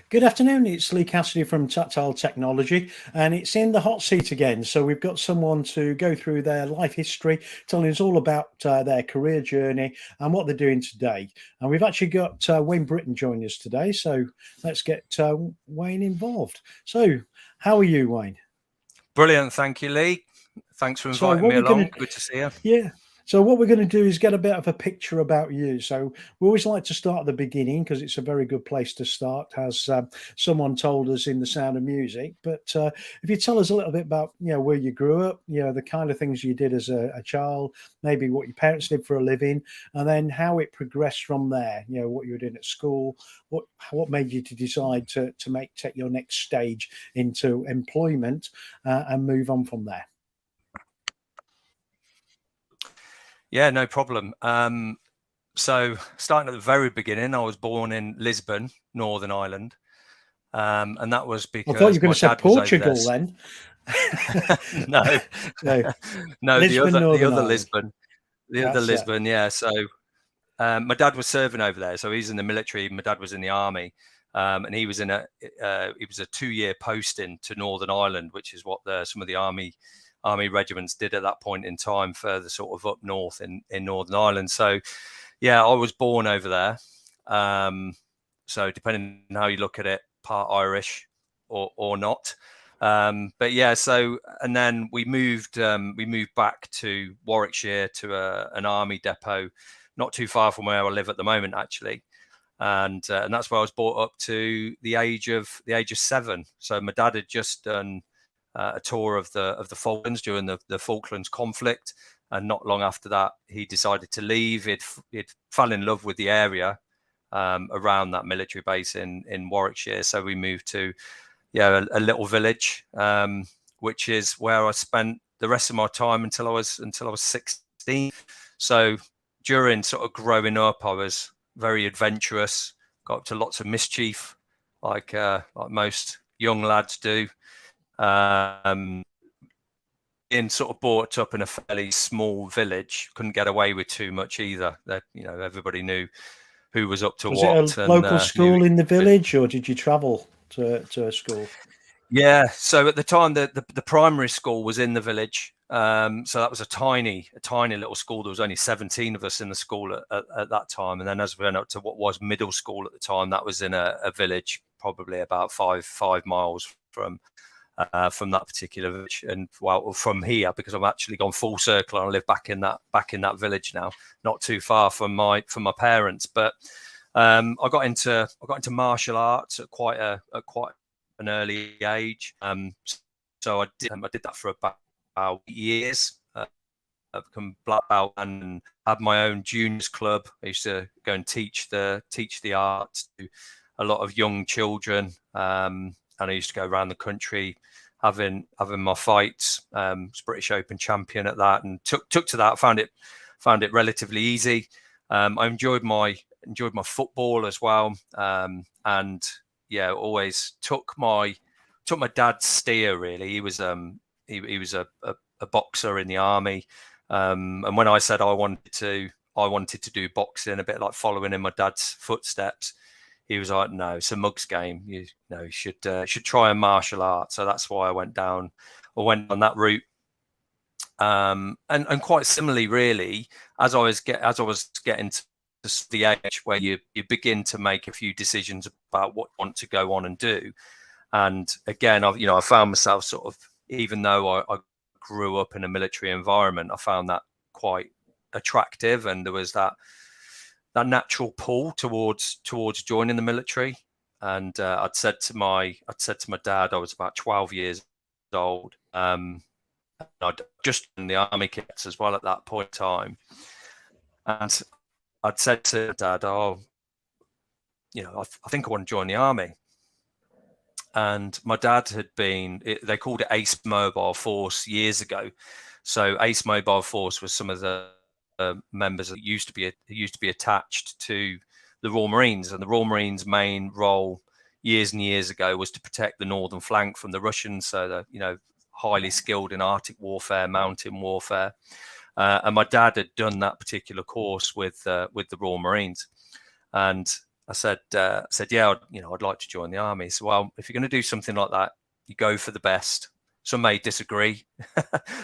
Good afternoon, it's Lee Cassidy from Tactile Technology, and it's in the hot seat again. So we've got someone to go through their life history, telling us all about their career journey and what they're doing today. And we've actually got Wayne Britten joining us today. So let's get Wayne involved. So how are you, Wayne? Brilliant, thank you, Lee. Thanks for inviting me along. Good to see you. Yeah. So what we're going to do is get a bit of a picture about you. So we always like to start at the beginning because it's a very good place to start, as someone told us in The Sound of Music. But if you tell us a little bit about, where you grew up, the kind of things you did as a child, maybe what your parents did for a living, and then how it progressed from there. What you were doing at school, what made you to decide to take your next stage into employment and move on from there. Yeah, no problem. So starting at the very beginning, I was born in Lisbon, Northern Ireland. And that was because I thought you were going to say Portugal then. No, no, Lisbon, the other Ireland. Lisbon. The other Lisbon, yeah. So my dad was serving over there. So he's in the military. My dad was in the army. And he was in a 2-year posting to Northern Ireland, which is what some of the army regiments did at that point in time, further sort of up north in Northern Ireland. So yeah, I was born over there. So depending on how you look at it, part Irish or not. But yeah, so, and then we moved back to Warwickshire to an army depot, not too far from where I live at the moment, actually. And that's where I was brought up to the age of 7. So my dad had just done a tour of the Falklands during the Falklands conflict, and not long after that he decided to leave. He'd fell in love with the area around that military base in Warwickshire, so we moved to a little village, which is where I spent the rest of my time until I was 16. So during sort of growing up, I was very adventurous, got up to lots of mischief, like most young lads do. In sort of brought up in a fairly small village, couldn't get away with too much either. That everybody knew who was up to what. Was it a local school in the village, or did you travel to a school? Yeah, so at the time the primary school was in the village. So that was a tiny little school. There was only 17 of us in the school at that time, and then as we went up to what was middle school at the time, that was in a village probably about 5 miles from that particular village, and from here, because I've actually gone full circle and I live back in that village now, not too far from my parents. But I got into martial arts at quite an early age. So I did that for about 8 years. I've become black belt and had my own juniors club. I used to go and teach the arts to a lot of young children. And I used to go around the country having my fights. Was British Open champion at that, and took to that. Found it relatively easy. I enjoyed my football as well, and yeah, always took my dad's steer. Really, he was a boxer in the army, and when I said I wanted to do boxing, a bit like following in my dad's footsteps, he was like, no, it's a mug's game. You should try a martial art. So that's why I went on that route. And quite similarly, really, as I was getting to the age where you begin to make a few decisions about what you want to go on and do. And again, I found myself sort of, even though I grew up in a military environment, I found that quite attractive, and there was that natural pull towards joining the military. And I'd said to my dad, I was about 12 years old. I'd just in the army kits as well at that point in time. And I'd said to Dad, "Oh, I think I want to join the army." And my dad had been, they called it Ace Mobile Force years ago. So Ace Mobile Force was some of the members that used to be attached to the Royal Marines, and the Royal Marines' main role years and years ago was to protect the northern flank from the Russians. So highly skilled in Arctic warfare, mountain warfare, and my dad had done that particular course with the Royal Marines, and I said, yeah, I'd like to join the army. So, well, if you're going to do something like that, you go for the best. Some may disagree,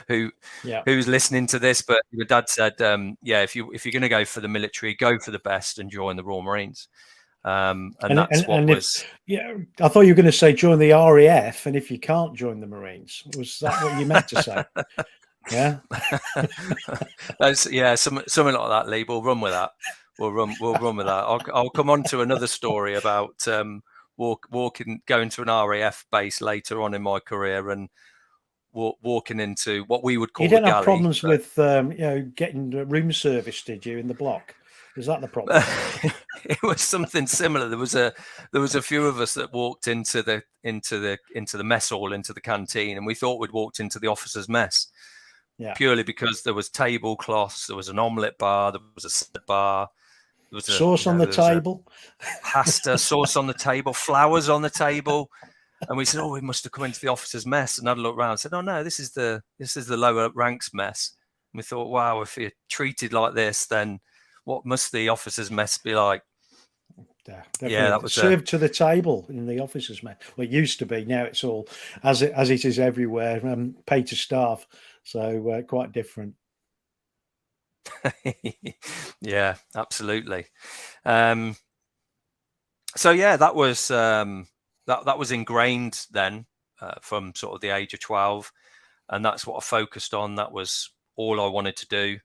who's listening to this, but your dad said, if you're going to go for the military, go for the best and join the Royal Marines. And that's what was. Yeah, I thought you were going to say join the RAF, and if you can't join the Marines, was that what you meant to say? Yeah, something like that, Lee. We'll run with that. We'll run with that. I'll come on to another story about going to an RAF base later on in my career and walking into what we would call. You didn't have problems with getting room service, did you, in the block? Was that the problem? It was something similar. There was a few of us that walked into the mess hall, into the canteen, and we thought we'd walked into the officers' mess. Yeah. Purely because there was tablecloths, there was an omelette bar, there was a salad bar, there was sauce on the table, pasta sauce on the table, flowers on the table, and we said, "Oh, we must have come into the officers' mess." And I'd look around and said, "Oh no, this is the lower ranks mess." And we thought, "Wow, if you're treated like this, then what must the officers' mess be like?" Yeah, that was served to the table in the officers' mess. Well, it used to be. Now it's all as it is everywhere. Paid to staff, so quite different. Yeah, absolutely. So yeah, that was that was ingrained then from sort of the age of 12, and that's what I focused on. That was all I wanted to do.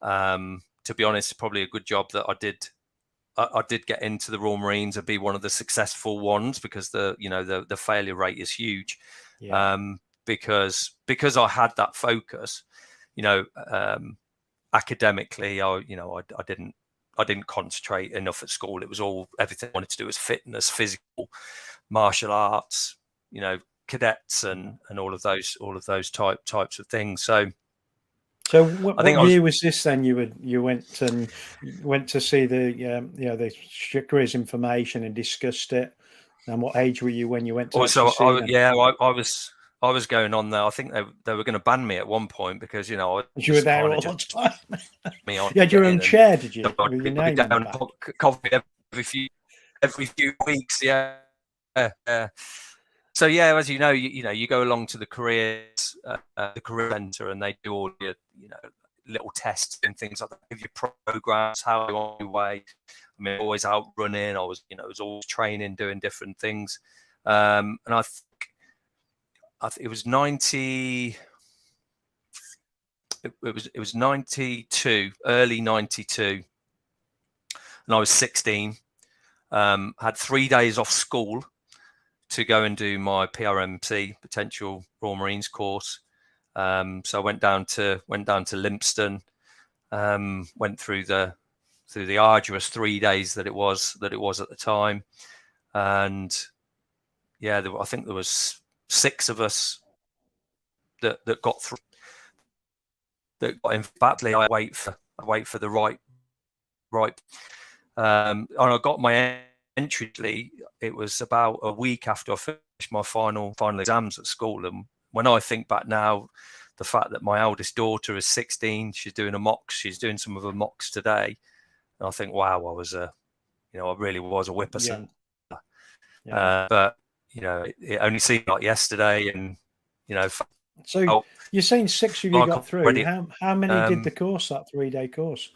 To be honest, probably a good job that I did get into the Royal Marines and be one of the successful ones, because the failure rate is huge. Yeah. Because I had that focus, academically, I didn't concentrate enough at school. It was everything I wanted to do was fitness, physical, martial arts, cadets and all of those types of things. So what year was this then? You went to see the careers information and discussed it. And what age were you when you went to see them? I was going on there. I think they were going to ban me at one point because you were there all the time. You had your own chair, did you? With your name on the back. Coffee every few weeks. Yeah. So yeah, as you know, you go along to the career center, and they do all your little tests and things like that. Give you programs, how you on your way. I mean, always out running. I was always training, doing different things. And I think it was 90. It was 92, early 92, and I was 16. Had 3 days off school to go and do my PRMC, Potential Royal Marines course. So I went down to Lympstone, went through the arduous 3 days that it was at the time, and yeah, I think there was 6 of us that got through. That got in. I wait for the right. And I got my entry. It was about a week after I finished my final exams at school, and when I think back now, the fact that my eldest daughter is 16, she's doing doing some of her mocks today, and I think, wow, I really was a whippersnapper. Yeah. But it only seemed like yesterday, and So you're saying 6 of you got through. How many did the course, that 3-day course?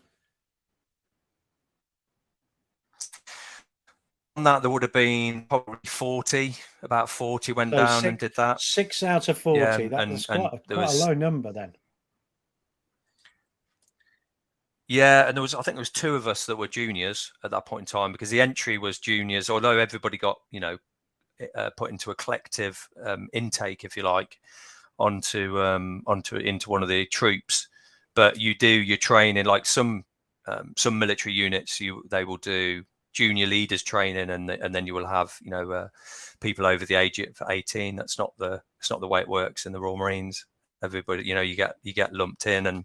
On that, there would have been probably 40. About 40 went down and did that. 6 out of 40. Yeah, that's quite a low number then. Yeah, and I think there was 2 of us that were juniors at that point in time, because the entry was juniors, although everybody got, put into a collective intake, if you like, into one of the troops. But you do your training, like some military units, they will do junior leaders training, and then you will have people over the age of 18. It's not the way it works in the Royal Marines. Everybody, you get lumped in.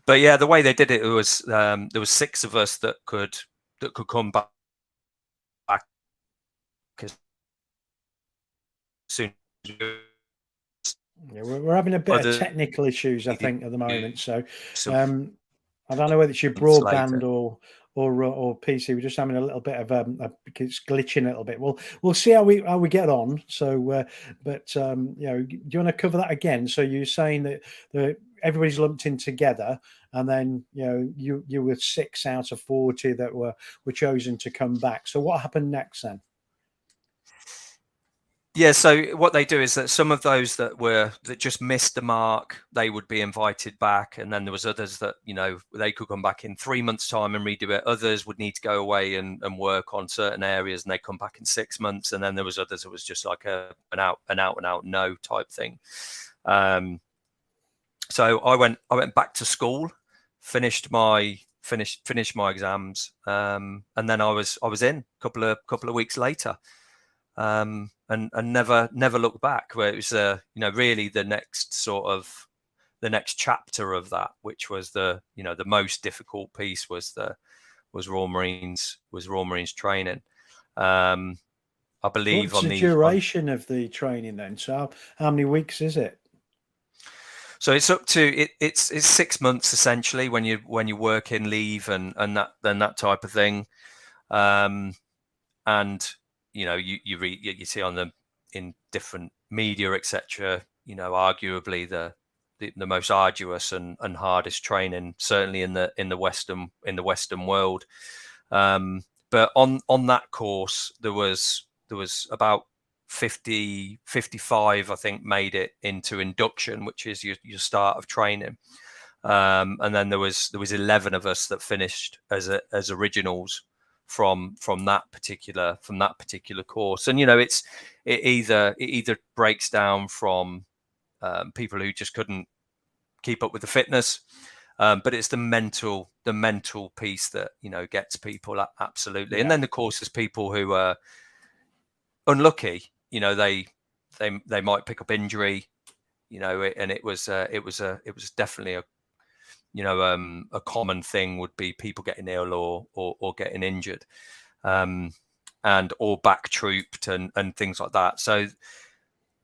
But yeah, the way they did it was there was 6 of us that could come back as soon as Yeah, we're having a bit of other technical issues, I think, at the moment. So some I don't know whether it's your months broadband later. or PC. We're just having a little bit of it's glitching a little bit. We'll see how we get on. So, but do you want to cover that again? So you're saying that everybody's lumped in together, and then you were 6 out of 40 that were chosen to come back. So what happened next then? Yeah, so what they do is that some of those that just missed the mark, they would be invited back, and then there was others that they could come back in 3 months' time and redo it. Others would need to go away and work on certain areas, and they come back in 6 months. And then there was others that was just like an out no type thing. So I went back to school, finished my exams, and then I was in a couple of weeks later. And never looked back. Where it was really the next chapter of that, which was the most difficult piece, was Royal Marines training. I believe What's the duration of the training then? So how many weeks is it? So it's up to it's 6 months essentially when you work in leave and that type of thing. And you read, you see in different media, etc. Arguably the most arduous and hardest training, certainly in the Western world. But on that course, there was about 55, I think, made it into induction, which is your start of training. And then there was 11 of us that finished as originals from that particular course. And it either breaks down from people who just couldn't keep up with the fitness, but it's the mental piece that gets people absolutely. Yeah. And then of course there's people who are unlucky. They might pick up injury, and it was definitely a common thing would be people getting ill or getting injured, and or back trooped and things like that. So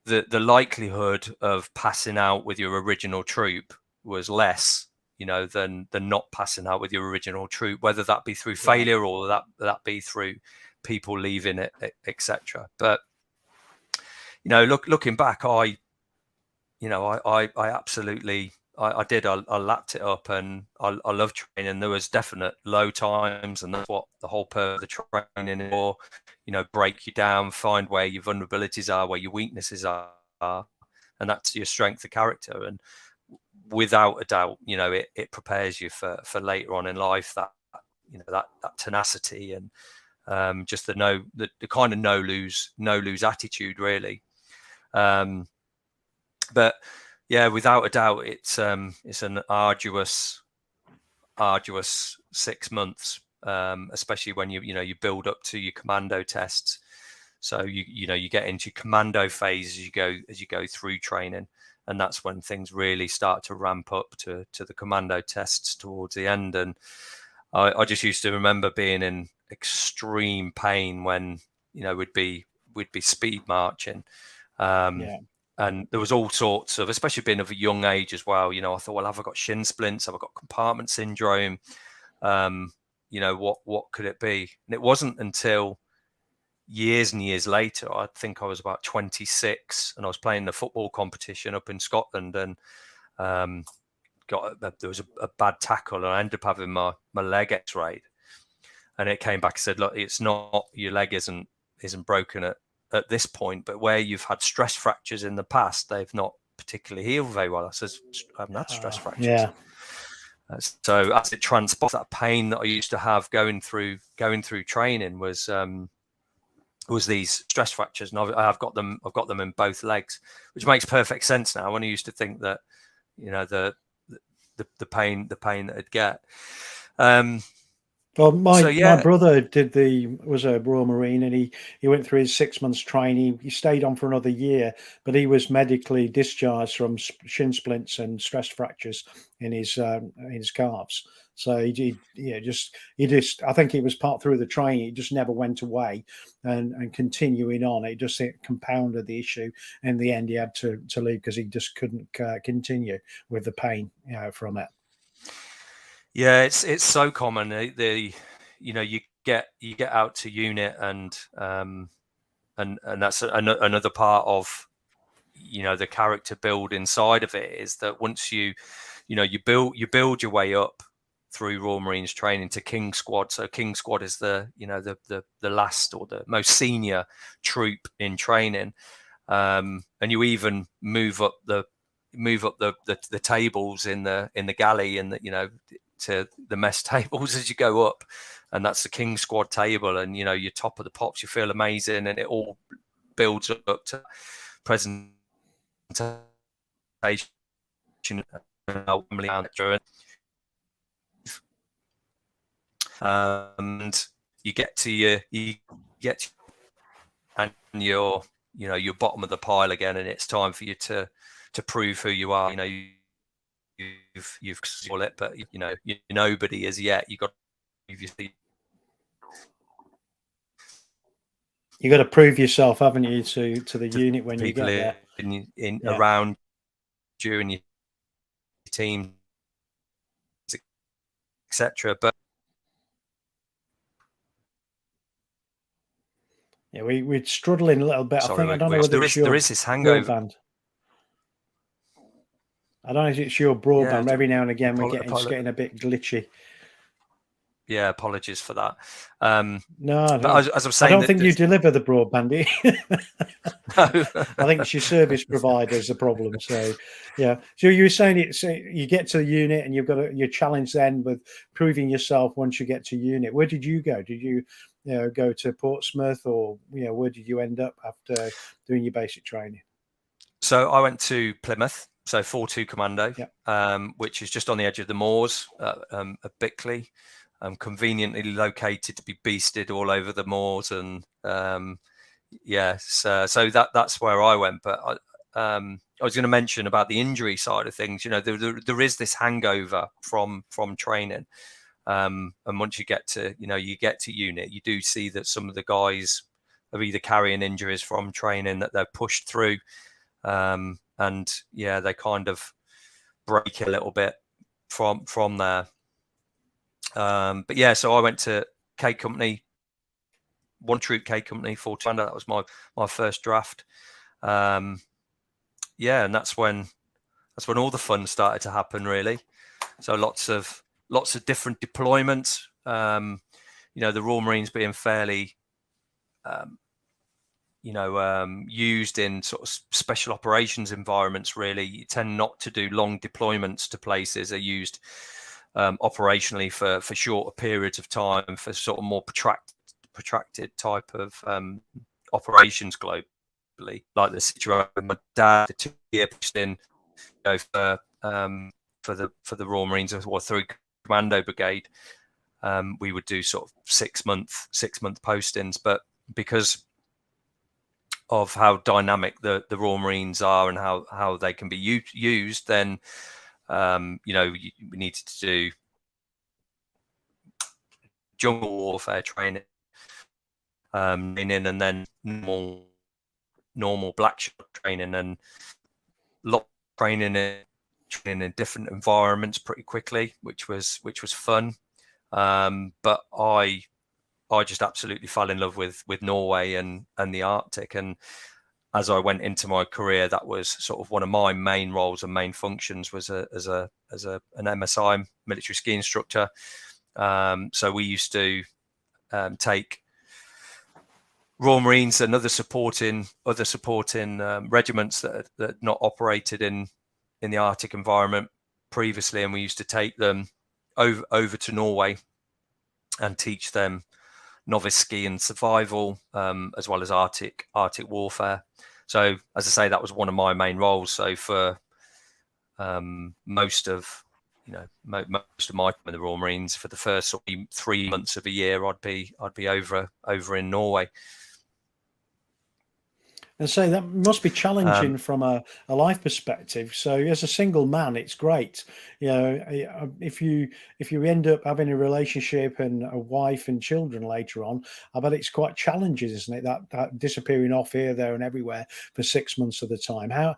the likelihood of passing out with your original troop was less, than not passing out with your original troop, whether that be through failure or that be through people leaving it, etc. But looking back, I absolutely I did. I lapped it up, and I love training. There was definite low times, and that's what the whole purpose of the training is for. Break you down, find where your vulnerabilities are, where your weaknesses are, and that's your strength of character. And without a doubt, it prepares you for later on in life. That that tenacity and just the kind of no lose attitude, really. But yeah, without a doubt, it's an arduous 6 months, especially when you build up to your commando tests. So you get into commando phase as you go through training, and that's when things really start to ramp up to the commando tests towards the end. And I just used to remember being in extreme pain when we'd be speed marching. And there was all sorts of, especially being of a young age as well. I thought, well, have I got shin splints? Have I got compartment syndrome? What could it be? And it wasn't until years and years later, I think I was about 26, and I was playing the football competition up in Scotland, and there was a bad tackle, and I ended up having my leg x-rayed, and it came back and said, look, it's not, your leg isn't broken at this point, but where you've had stress fractures in the past, they've not particularly healed very well. I says, I haven't had stress fractures. Yeah. So as it transports, that pain that I used to have going through training was these stress fractures, and I've got them in both legs, which makes perfect sense now. When I used to think that, the pain that I'd get. Well, my So yeah, brother was a Royal Marine, and he went through his 6 months training. He stayed on for another year, but he was medically discharged from shin splints and stress fractures in his calves. So he just I think he was part through the training. It just never went away, and continuing on, it just compounded the issue. In the end, he had to leave because he just couldn't continue with the pain from it. Yeah, it's so common. You get out to unit, and that's another part of the character build inside of it, is that once you build your way up through Royal Marines training to King Squad. So King Squad is the last or the most senior troop in training, and you even move up the tables in the galley, and to the mess tables as you go up, and that's the King Squad table, and you're top of the pops, you feel amazing, and it all builds up to presentation and you get to and you're bottom of the pile again, and it's time for you to prove who you are. You've called it, but you're nobody as yet. You got you got to prove yourself, haven't you, to the unit when you get there, around you and your team, etc. But yeah, we're struggling a little bit. Sorry, I don't know whether there is this hangover. Broadband. I don't know if it's your broadband. Every now and again, it's getting a bit glitchy. Yeah, apologies for that. No, but as I'm saying, I don't think you deliver the broadband. No. I think it's your service provider's the problem. So, yeah. So you were saying you get to the unit and you've got your challenge then with proving yourself once you get to unit. Where did you go? Did you go to Portsmouth, or where did you end up after doing your basic training? So I went to Plymouth, so 4-2 Commando, which is just on the edge of the moors at Bickley, conveniently located to be beasted all over the moors, and so that's where I went. But I was going to mention about the injury side of things. There is this hangover from training, and once you get to unit, you do see that some of the guys are either carrying injuries from training that they're pushed through. And they kind of break a little bit from there. So I went to K Company, 1 Troop K Company, 4-2. That was my first draft. And that's when all the fun started to happen, really. So lots of different deployments. The Royal Marines being fairly used in sort of special operations environments. Really, you tend not to do long deployments to places. Are used operationally for shorter periods of time, for sort of more protracted type of operations globally, like the situation with my dad, the 2-year posting, for the Royal Marines or through Commando Brigade. We would do sort of 6-month postings, but because of how dynamic the Royal Marines are and how they can be used, then we needed to do jungle warfare training, and then normal black shot training, and lot of training in different environments pretty quickly, which was fun. But I just absolutely fell in love with Norway and the Arctic, and as I went into my career, that was sort of one of my main roles and main functions, was as an MSI, military ski instructor. So we used to take Royal Marines and other supporting regiments that not operated in the Arctic environment previously, and we used to take them over to Norway and teach them novice ski and survival, as well as Arctic warfare. So, as I say, that was one of my main roles. So for most of my time in the Royal Marines, for the first 3 months of a year, I'd be over in Norway. And so that must be challenging from a life perspective. So as a single man, it's great. If you end up having a relationship and a wife and children later on, I bet it's quite challenging, isn't it? That disappearing off here, there, and everywhere for 6 months of the time. How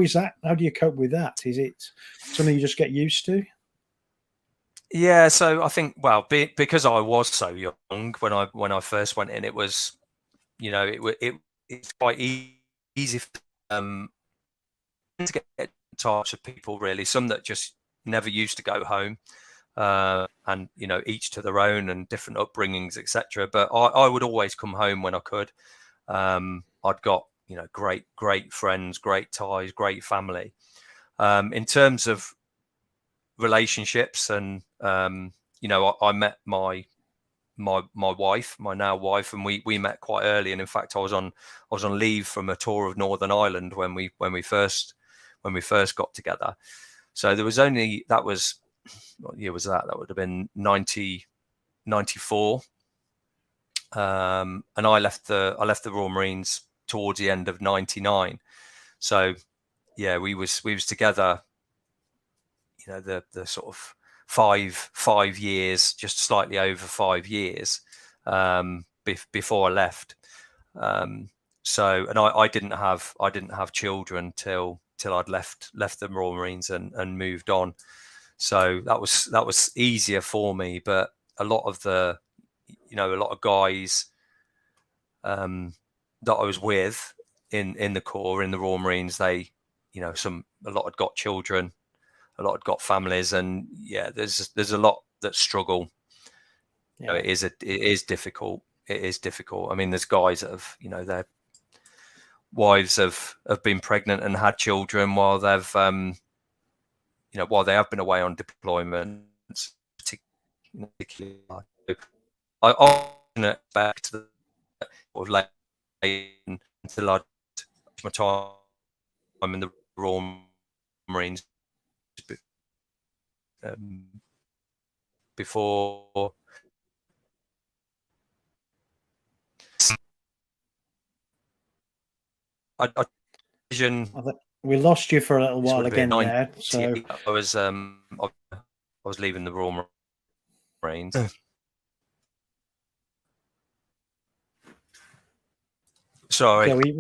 is that? How do you cope with that? Is it something you just get used to? Yeah, so I think, well, because I was so young when I first went in, it was, it's quite easy to get types of people, really. Some that just never used to go home, and each to their own and different upbringings, etc. But I would always come home when I could. I'd got great friends, great ties, great family. In terms of relationships, and I met my wife, my now wife, and we met quite early. And in fact, I was on leave from a tour of Northern Ireland when we first got together. So there was what year was that? That would have been 1994. And I left the Royal Marines towards the end of 99. So yeah, we was together, the sort of 5 years, just slightly over 5 years, before I left. So, and I didn't have children till I'd left the Royal Marines and moved on. So that was easier for me. But a lot of guys that I was with in the Corps, in the Royal Marines, they, a lot had got children, a lot had got families, and yeah, there's a lot that struggle. Yeah. It is difficult. It is difficult. I mean, there's guys that have, their wives have been pregnant and had children while they've, while they have been away on deployment. Particularly, I often back to the sort of late until I my time in the Royal Marines, before I vision. We lost you for a little This while would have been again there. 98. So I was leaving the Royal Marines. Sorry, yeah, we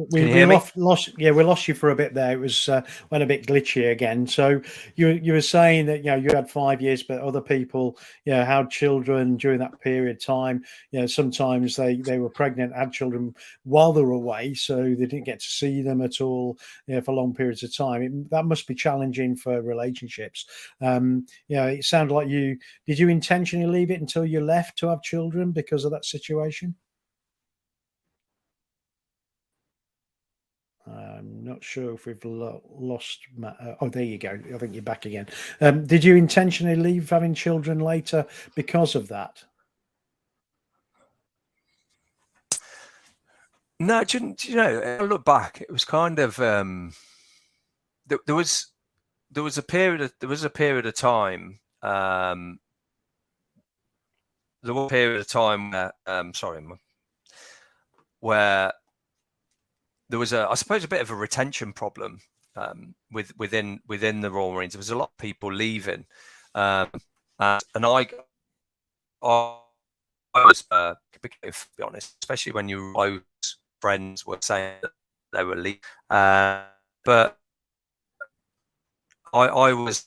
lost we lost you for a bit there. It was went a bit glitchy again. So you were saying that you had 5 years, but other people had children during that period of time. Sometimes they were pregnant, had children while they were away, so they didn't get to see them at all for long periods of time. That must be challenging for relationships. It sounded like did you intentionally leave it until you left to have children because of that situation? I'm not sure if we've lost Matt. Oh, there you go. I think you're back again. Did you intentionally leave having children later because of that? No, I look back, it was kind of there was a period of time. There was a period of time where there was I suppose a bit of a retention problem within the Royal Marines. There was a lot of people leaving, and I was, to be honest, especially when your close friends were saying that they were leaving, but I was,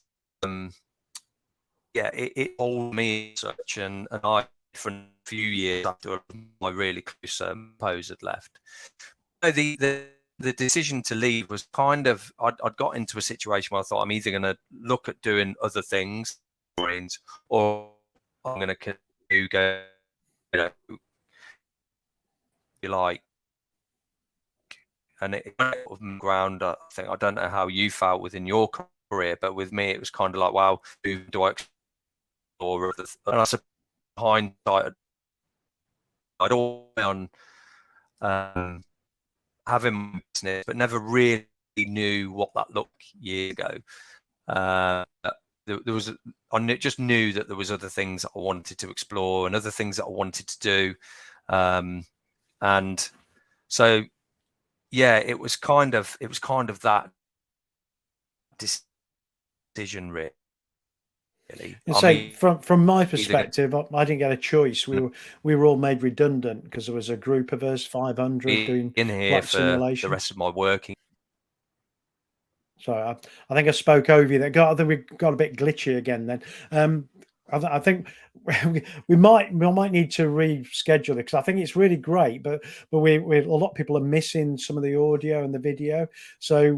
it told me such, and I, for a few years after my really close pose had left, the decision to leave was kind of, I'd got into a situation where I thought I'm either going to look at doing other things, or I'm going to continue go, like, and it ground. I think, I don't know how you felt within your career, but with me, it was kind of like, wow, do I explore other, and I suppose hindsight, I'd always on having business, but never really knew what that looked like years ago. There was, just knew that there was other things that I wanted to explore and other things that I wanted to do, and so yeah, it was kind of that decision really. And so from my perspective, I didn't get a choice. We were all made redundant because there was a group of us, 500, doing in here flight for simulation. the rest of my working. So I think I spoke over you. I think we got a bit glitchy again then. I think we might need to reschedule it, because I think it's really great, but a lot of people are missing some of the audio and the video. So,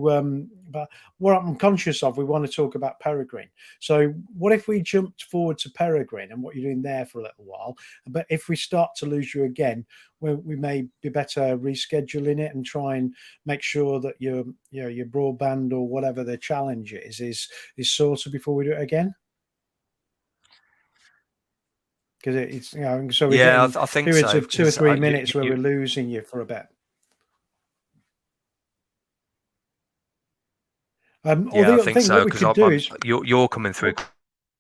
but what I'm conscious of, we want to talk about Peregrine. So, what if we jumped forward to Peregrine and what you're doing there for a little while? But if we start to lose you again, we may be better rescheduling it and try and make sure that your broadband or whatever the challenge is sorted before we do it again. Because it's, so we're getting I think periods so, of 2 or 3 minutes where we're losing you for a bit. I think so, because you're coming through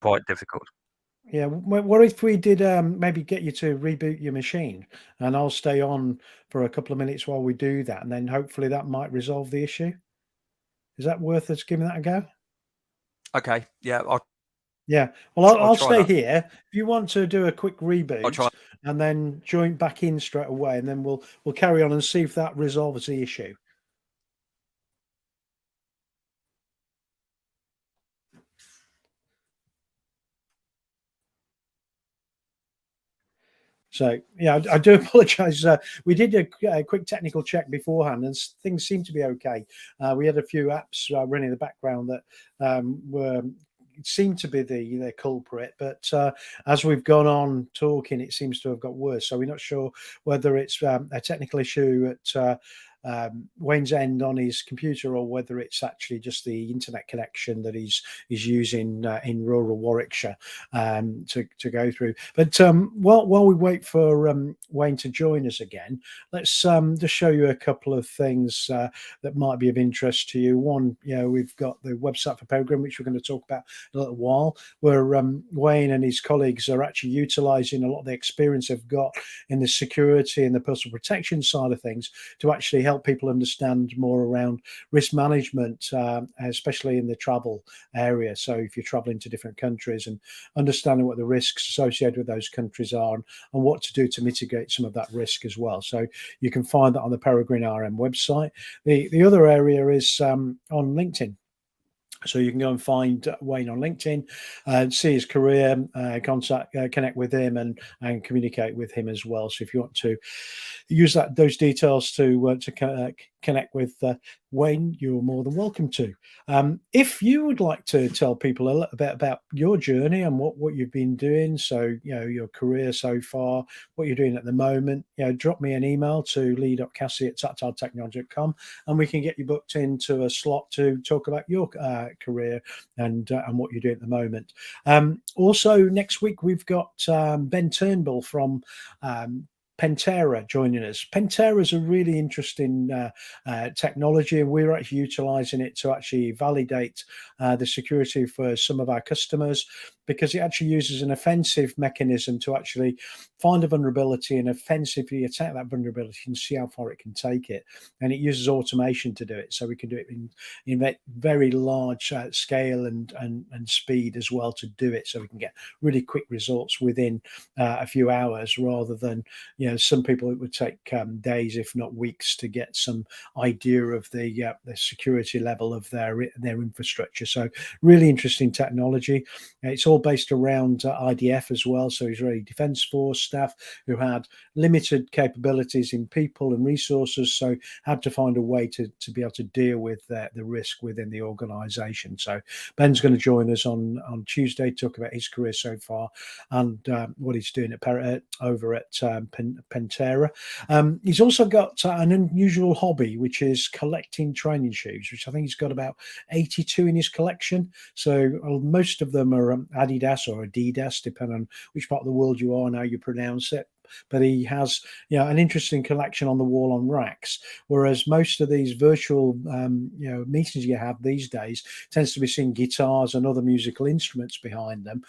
quite difficult. Yeah, what if we did maybe get you to reboot your machine, and I'll stay on for a couple of minutes while we do that, and then hopefully that might resolve the issue. Is that worth us giving that a go? Okay, yeah, well, I'll stay that here. If you want to do a quick reboot and then join back in straight away, and then we'll carry on and see if that resolves the issue. So yeah, I do apologise. We did a quick technical check beforehand, and things seem to be okay. We had a few apps running in the background that seemed to be the culprit, but as we've gone on talking, it seems to have got worse. So we're not sure whether it's a technical issue at Wayne's end on his computer, or whether it's actually just the internet connection that he's using in rural Warwickshire to go through. But while we wait for Wayne to join us again, let's just show you a couple of things that might be of interest to you. One, we've got the website for Peregrine, which we're going to talk about in a little while, where Wayne and his colleagues are actually utilising a lot of the experience they've got in the security and the personal protection side of things to actually help people understand more around risk management, especially in the travel area. So if you're traveling to different countries, and understanding what the risks associated with those countries are, and what to do to mitigate some of that risk as well. So you can find that on the Peregrine RM website. The other area is on LinkedIn. So you can go and find Wayne on LinkedIn, see his career, connect with him, and communicate with him as well. So if you want to use those details to connect with Wayne, you're more than welcome to. If you would like to tell people a little bit about your journey and what you've been doing, so your career so far, what you're doing at the moment, drop me an email to lee.cassidy@tactiletechnology.com, and we can get you booked into a slot to talk about your career and what you're doing at the moment. Also, next week we've got Ben Turnbull from Pentera joining us. Pentera is a really interesting technology, and we're actually utilizing it to actually validate the security for some of our customers, because it actually uses an offensive mechanism to actually find a vulnerability and offensively attack that vulnerability and see how far it can take it. And it uses automation to do it, so we can do it in very large scale and speed as well to do it, so we can get really quick results within a few hours, rather than some people it would take days, if not weeks, to get some idea of the security level of their infrastructure. So really interesting technology. It's all based around IDF as well, so Israeli Defense Force staff who had limited capabilities in people and resources, so had to find a way to be able to deal with the risk within the organization. So Ben's going to join us on Tuesday to talk about his career so far and what he's doing over at Pantera. He's also got an unusual hobby, which is collecting training shoes, which I think he's got about 82 in his collection. So most of them are Adidas or Adidas, depending on which part of the world you are and how you pronounce it. But he has, an interesting collection on the wall on racks. Whereas most of these virtual, meetings you have these days tends to be seeing guitars and other musical instruments behind them.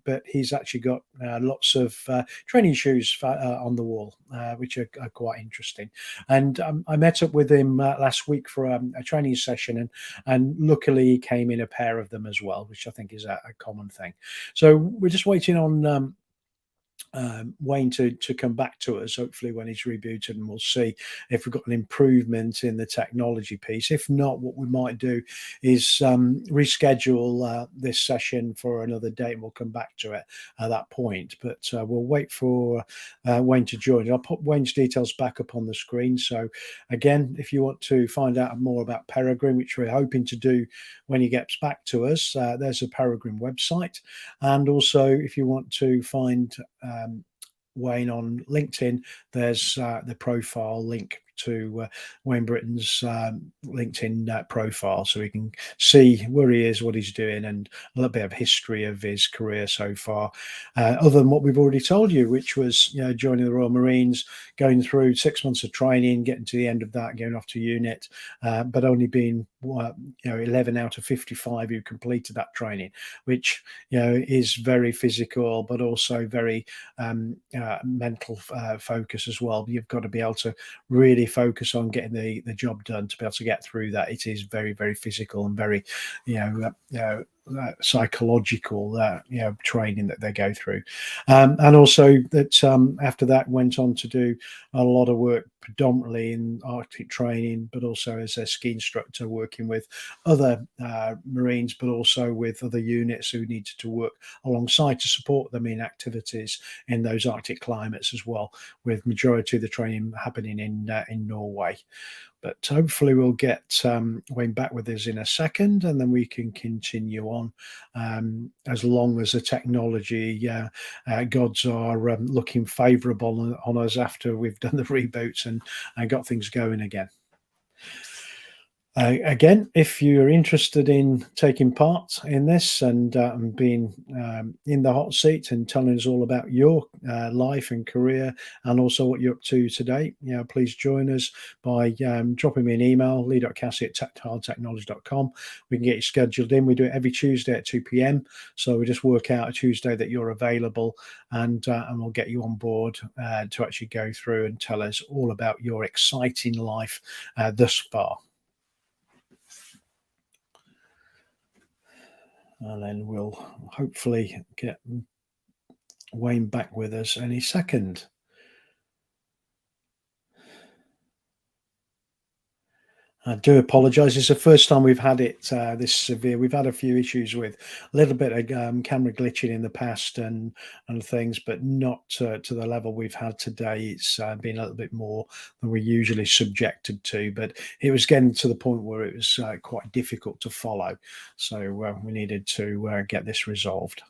But he's actually got lots of training shoes on the wall, which are quite interesting. And I met up with him last week for a training session, and luckily he came in a pair of them as well, which I think is a common thing. So we're just waiting on Wayne to come back to us, hopefully when he's rebooted, and we'll see if we've got an improvement in the technology piece. If not, what we might do is reschedule this session for another date, and we'll come back to it at that point. But we'll wait for Wayne to join. I'll put Wayne's details back up on the screen. So again, if you want to find out more about Peregrine, which we're hoping to do when he gets back to us, there's a Peregrine website. And also, if you want to find Wayne on LinkedIn, there's the profile link to Wayne Britten's LinkedIn profile, so we can see where he is, what he's doing, and a little bit of history of his career so far, other than what we've already told you, which was joining the Royal Marines, going through 6 months of training, getting to the end of that, going off to unit, but only being 11 out of 55 who completed that training, which is very physical, but also very mental focus as well. You've got to be able to really focus on getting the job done to be able to get through that. It is very, very physical and very psychological training that they go through, and also that after that went on to do a lot of work predominantly in Arctic training, but also as a ski instructor, working with other Marines, but also with other units who needed to work alongside to support them in activities in those Arctic climates as well, with majority of the training happening in Norway. But hopefully we'll get Wayne back with us in a second, and then we can continue on as long as the technology gods are looking favourable on us after we've done the reboots and got things going again. Again, if you're interested in taking part in this and being in the hot seat and telling us all about your life and career, and also what you're up to today, please join us by dropping me an email, lee.cassidy@tactiletechnology.com. We can get you scheduled in. We do it every Tuesday at 2 p.m. So we just work out a Tuesday that you're available, and we'll get you on board to actually go through and tell us all about your exciting life thus far. And then we'll hopefully get Wayne back with us any second. I do apologise. It's the first time we've had it this severe. We've had a few issues with a little bit of camera glitching in the past and things, but not to the level we've had today. It's been a little bit more than we're usually subjected to, but it was getting to the point where it was quite difficult to follow. So we needed to get this resolved.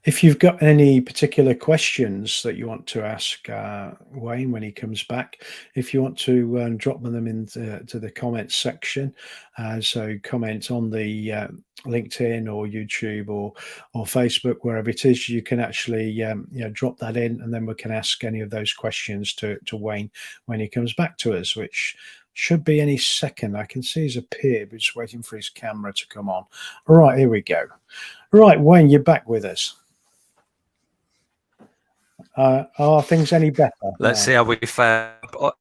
If you've got any particular questions that you want to ask Wayne when he comes back, if you want to drop them into the comments section, so comment on the LinkedIn or YouTube or Facebook, wherever it is, you can actually drop that in, and then we can ask any of those questions to Wayne when he comes back to us, which should be any second. I can see he's appeared, but just waiting for his camera to come on. All right, here we go. Right, Wayne, you're back with us. Are things any better? Let's see how we fare. Not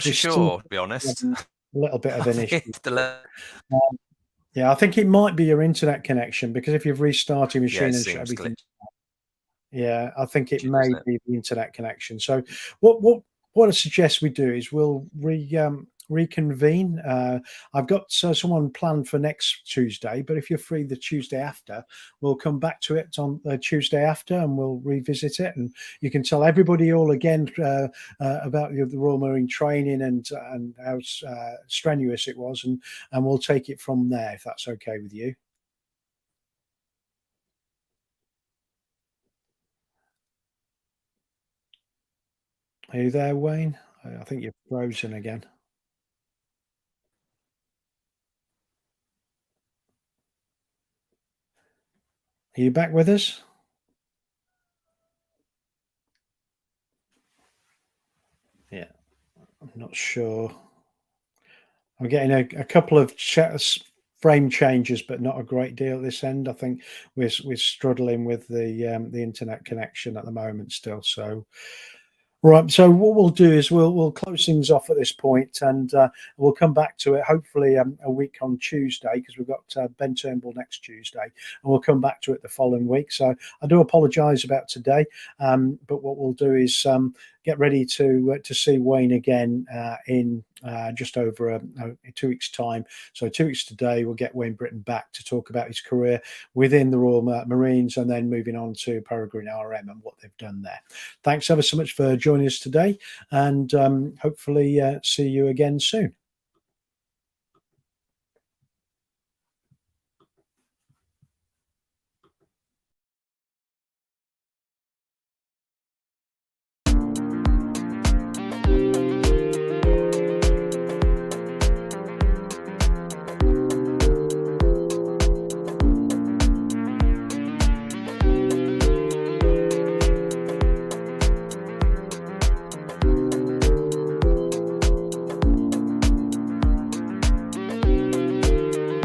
sure, to be honest. A little bit of an issue. Yeah, I think it might be your internet connection, because if you've restarted your machine and everything, I think it may be the internet connection. So what I suggest we do is we'll reconvene. I've got someone planned for next Tuesday, but if you're free the Tuesday after, we'll come back to it on the Tuesday after, and we'll revisit it, and you can tell everybody all again about the Royal Marine training and how strenuous it was, and we'll take it from there if that's okay with you. Are you there, Wayne? I think you're frozen again. Are you back with us? Yeah, I'm not sure. I'm getting a couple of frame changes, but not a great deal at this end. I think we're struggling with the internet connection at the moment still. So right, so what we'll do is we'll close things off at this point, and we'll come back to it hopefully a week on Tuesday, because we've got Ben Turnbull next Tuesday, and we'll come back to it the following week. So I do apologise about today, but what we'll do is get ready to see Wayne again in just over 2 weeks' time. So 2 weeks today, we'll get Wayne Britten back to talk about his career within the Royal Marines, and then moving on to Peregrine RM and what they've done there. Thanks ever so much for joining us today, and hopefully see you again soon.